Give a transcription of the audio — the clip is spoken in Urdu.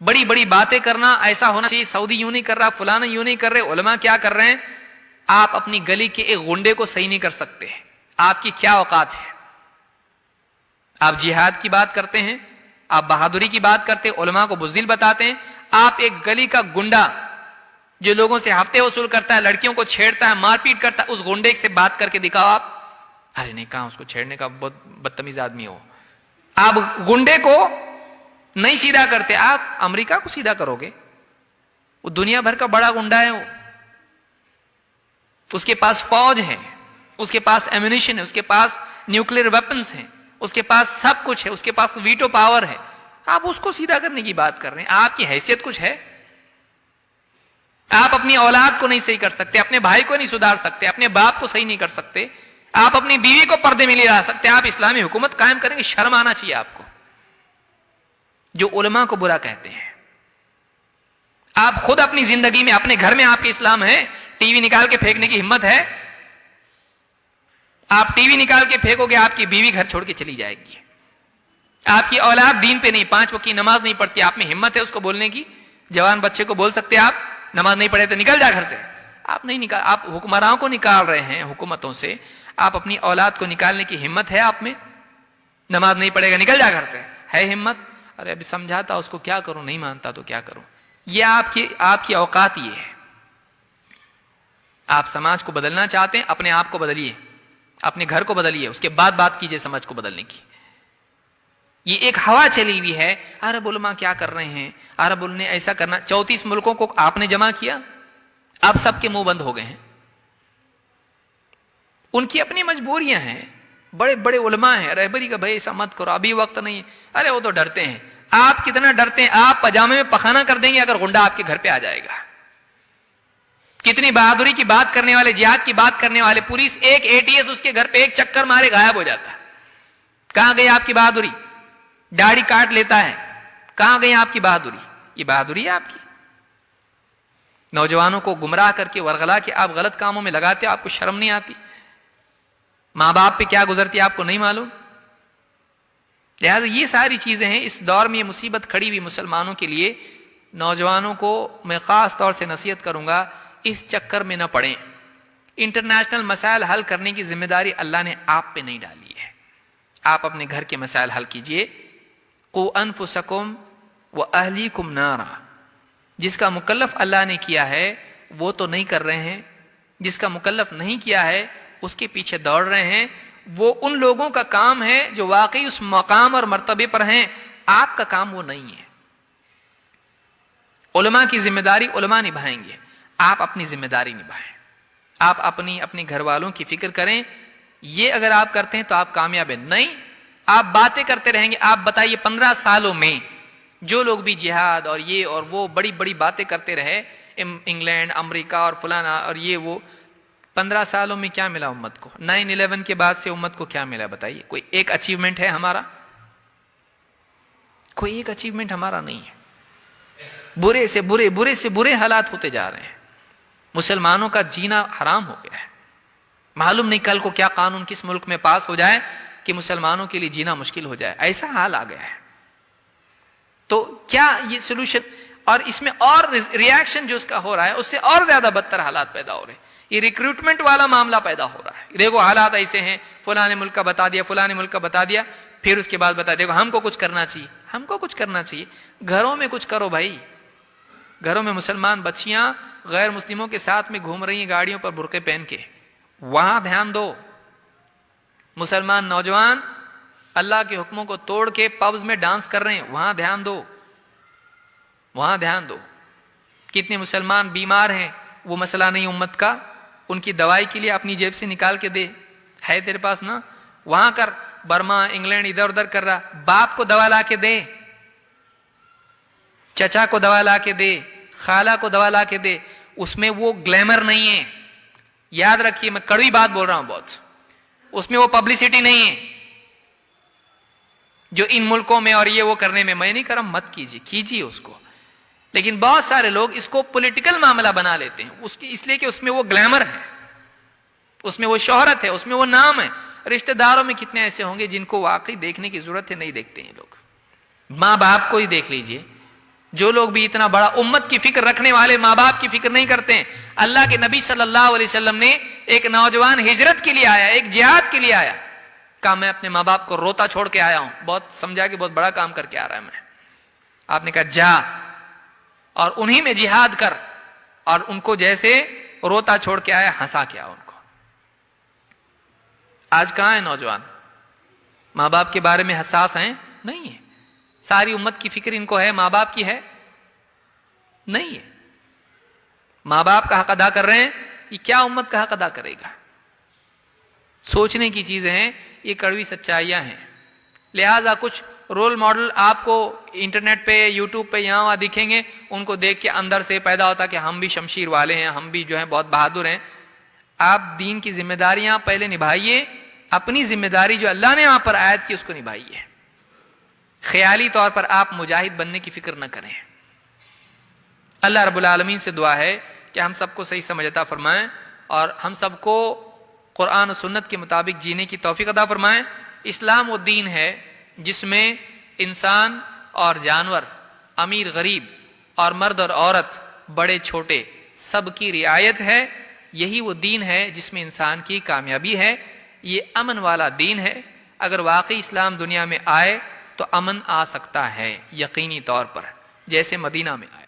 بڑی بڑی باتیں کرنا، ایسا ہونا چاہیے، سعودی یوں نہیں کر رہا، فلانا یوں نہیں کر رہے، علماء کیا کر رہے ہیں. آپ اپنی گلی کے ایک غنڈے کو صحیح نہیں کر سکتے. آپ کی کیا اوقات ہے؟ آپ جہاد کی بات کرتے ہیں، آپ بہادری کی بات کرتے ہیں، علماء کو بزدل بتاتے ہیں. آپ ایک گلی کا گنڈا جو لوگوں سے ہفتے وصول کرتا ہے، لڑکیوں کو چھیڑتا ہے، مار پیٹ کرتا ہے، اس گنڈے سے بات کر کے دکھاؤ. آپ ارے نہیں کہا اس کو چھیڑنے کا، بہت بدتمیز آدمی ہو. آپ گنڈے کو نہیں سیدھا کرتے، آپ امریکہ کو سیدھا کرو گے. وہ دنیا بھر کا بڑا گنڈا ہے، وہ اس کے پاس فوج ہے، اس کے پاس ایمونیشن ہے، اس کے پاس نیوکلیر ویپنز ہیں، اس کے پاس سب کچھ ہے، اس کے پاس ویٹو پاور ہے. آپ اس کو سیدھا کرنے کی بات کر رہے ہیں. آپ کی حیثیت کچھ ہے؟ آپ اپنی اولاد کو نہیں صحیح کر سکتے، اپنے بھائی کو نہیں سدھار سکتے، اپنے باپ کو صحیح نہیں کر سکتے، آپ اپنی بیوی کو پردے میں نہیں لا سکتے. آپ اسلامی حکومت قائم کریں گے؟ شرم آنا چاہیے آپ کو. جو علماء کو برا کہتے ہیں، آپ خود اپنی زندگی میں، اپنے گھر میں آپ کے اسلام ہے؟ ٹی وی نکال کے پھینکنے کی ہمت ہے؟ آپ ٹی وی نکال کے پھینکو گے، آپ کی بیوی گھر چھوڑ کے چلی جائے گی. آپ کی اولاد دین پہ نہیں، 5 وقت کی نماز نہیں پڑھتی، آپ میں ہمت ہے اس کو بولنے کی؟ جوان بچے کو بول سکتے آپ نماز نہیں پڑھے تو نکل جا گھر سے؟ آپ نہیں نکال. آپ حکمرانوں کو نکال رہے ہیں حکومتوں سے، آپ اپنی اولاد کو نکالنے کی ہمت ہے آپ میں؟ نماز نہیں پڑھے گا نکل جا گھر سے، ہے ہمت؟ ارے ابھی سمجھاتا اس کو، کیا کروں، نہیں مانتا تو کیا کروں. یہ آپ کی اوقات یہ ہے. آپ سماج کو بدلنا چاہتے ہیں، اپنے آپ کو بدلیے، اپنے گھر کو بدلیے، اس کے بعد بات کیجئے سماج کو بدلنے کی. یہ ایک ہوا چلی ہوئی ہے، عرب علماء کیا کر رہے ہیں، عرب نے ایسا کرنا. 34 ملکوں کو آپ نے جمع کیا، اب سب کے منہ بند ہو گئے ہیں. ان کی اپنی مجبوریاں ہیں. بڑے بڑے علماء ہیں، رہبری کا بھائی ایسا مت کرو، ابھی وقت نہیں. ارے وہ تو ڈرتے ہیں. آپ کتنا ڈرتے ہیں؟ آپ پاجامے میں پخانہ کر دیں گے اگر غنڈا آپ کے گھر پہ آ جائے گا. کتنی بہادری کی بات کرنے والے، جہاد کی بات کرنے والے، پولیس ایک ATS اس کے گھر پہ ایک چکر مارے غائب ہو جاتا ہے. کہاں گئی آپ کی بہادری؟ داڑھی کاٹ لیتا ہے، کہاں گئی آپ کی بہادری؟ یہ بہادری ہے آپ کی؟ نوجوانوں کو گمراہ کر کے ورغلا کے آپ غلط کاموں میں لگاتے ہو، آپ کو شرم نہیں آتی؟ ماں باپ پہ کیا گزرتی ہے آپ کو نہیں معلوم؟ لہذا یہ ساری چیزیں ہیں. اس دور میں یہ مصیبت کھڑی ہوئی مسلمانوں کے لیے. نوجوانوں کو میں خاص طور سے نصیحت کروں گا، اس چکر میں نہ پڑیں. انٹرنیشنل مسائل حل کرنے کی ذمہ داری اللہ نے آپ پہ نہیں ڈالی ہے. آپ اپنے گھر کے مسائل حل کیجئے. قُوْ أَنفُسَكُمْ وَأَهْلِيكُمْ نَارًا. جس کا مکلف اللہ نے کیا ہے وہ تو نہیں کر رہے ہیں، جس کا مکلف نہیں کیا ہے اس کے پیچھے دوڑ رہے ہیں. وہ ان لوگوں کا کام ہے جو واقعی اس مقام اور مرتبے پر ہیں. آپ کا کام وہ نہیں ہے. علماء کی ذمہ داری علماء نبھائیں گے، آپ اپنی ذمہ داری نبھائیں. آپ اپنے گھر والوں کی فکر کریں. یہ اگر آپ کرتے ہیں تو آپ کامیاب ہیں. نہیں آپ باتیں کرتے رہیں گے. آپ بتائیے 15 سالوں میں جو لوگ بھی جہاد اور یہ اور وہ بڑی بڑی باتیں کرتے رہے، انگلینڈ، امریکہ اور فلانا اور یہ وہ، 15 سالوں میں کیا ملا امت کو؟ 9/11 کے بعد سے امت کو کیا ملا بتائیے؟ کوئی ایک اچیومنٹ ہے ہمارا؟ کوئی ایک اچیومنٹ ہمارا نہیں ہے. برے سے برے حالات ہوتے جا رہے ہیں. مسلمانوں کا جینا حرام ہو گیا ہے. معلوم نہیں کل کو کیا قانون کس ملک میں پاس ہو جائے کہ مسلمانوں کے لیے جینا مشکل ہو جائے. ایسا حال آ گیا ہے. تو کیا یہ سولوشن؟ اور اس میں اور ریاکشن جو اس کا ہو رہا ہے اس سے اور زیادہ بدتر حالات پیدا ہو رہے ہیں. یہ ریکروٹمنٹ والا معاملہ پیدا ہو رہا ہے. دیکھو حالات ایسے ہیں، فلاں ملک کا بتا دیا، فلاں ملک کا بتا دیا، پھر اس کے بعد بتا دیکھو ہم کو کچھ کرنا چاہیے. ہم کو کچھ کرنا چاہیے. گھروں میں کچھ کرو بھائی. گھروں میں مسلمان بچیاں غیر مسلموں کے ساتھ میں گھوم رہی ہیں گاڑیوں پر برقعے پہن کے، وہاں دھیان دو. مسلمان نوجوان اللہ کے حکموں کو توڑ کے پبز میں ڈانس کر رہے ہیں، وہاں دھیان دو. وہاں دھیان دو. کتنے مسلمان بیمار ہیں، وہ مسئلہ نہیں امت کا، ان کی دوائی کے لیے اپنی جیب سے نکال کے دے. ہے تیرے پاس نا؟ وہاں کر. برما، انگلینڈ ادھر ادھر کر رہا، باپ کو دوا لا کے دے، چچا کو دوا لا کے دے، خالہ کو دوا لا کے دے. اس میں وہ گلیمر نہیں ہے. یاد رکھیے میں کڑوی بات بول رہا ہوں بہت. اس میں وہ پبلسٹی نہیں ہے جو ان ملکوں میں اور یہ وہ کرنے میں. میں نہیں کر رہا، مت کیجیے اس کو. لیکن بہت سارے لوگ اس کو پولیٹیکل معاملہ بنا لیتے ہیں اس لیے کہ اس میں وہ گلیمر ہے، اس میں وہ شہرت ہے، اس میں وہ نام ہے. رشتہ داروں میں کتنے ایسے ہوں گے جن کو واقعی دیکھنے کی ضرورت ہے، نہیں دیکھتے ہیں لوگ. ماں باپ کو ہی دیکھ لیجئے. جو لوگ بھی اتنا بڑا امت کی فکر رکھنے والے ماں باپ کی فکر نہیں کرتے ہیں. اللہ کے نبی صلی اللہ علیہ وسلم نے ایک نوجوان ہجرت کے لیے آیا, ایک جہاد کے لیے آیا, کہا میں اپنے ماں باپ کو روتا چھوڑ کے آیا ہوں. بہت سمجھا کہ بہت بڑا کام کر کے آ رہا ہے میں. آپ نے کہا جا اور انہی میں جہاد کر, اور ان کو جیسے روتا چھوڑ کے آیا ہنسا کے آیا ان کو. آج کہاں ہے نوجوان؟ ماں باپ کے بارے میں حساس ہیں؟ نہیں ہے. ساری امت کی فکر ان کو ہے, ماں باپ کی ہے نہیں ہے. ماں باپ کا حق ادا کر رہے ہیں, یہ کیا امت کا حق ادا کرے گا؟ سوچنے کی چیزیں ہیں, یہ کڑوی سچائیاں ہیں. لہذا کچھ رول ماڈل آپ کو انٹرنیٹ پہ, یوٹیوب پہ یہاں وہاں دکھیں گے, ان کو دیکھ کے اندر سے پیدا ہوتا کہ ہم بھی شمشیر والے ہیں, ہم بھی جو ہیں بہت بہادر ہیں. آپ دین کی ذمہ داریاں پہلے نبھائیے, اپنی ذمہ داری جو اللہ نے یہاں پر عائد کی اس کو نبھائیے. خیالی طور پر آپ مجاہد بننے کی فکر نہ کریں. اللہ رب العالمین سے دعا ہے کہ ہم سب کو صحیح سمجھ عطا فرمائیں اور ہم سب کو قرآن و سنت کے مطابق جینے کی توفیق عطا فرمائیں. اسلام وہ دین ہے جس میں انسان اور جانور, امیر غریب اور مرد اور عورت, بڑے چھوٹے سب کی رعایت ہے. یہی وہ دین ہے جس میں انسان کی کامیابی ہے. یہ امن والا دین ہے. اگر واقعی اسلام دنیا میں آئے تو امن آ سکتا ہے یقینی طور پر, جیسے مدینہ میں آئے.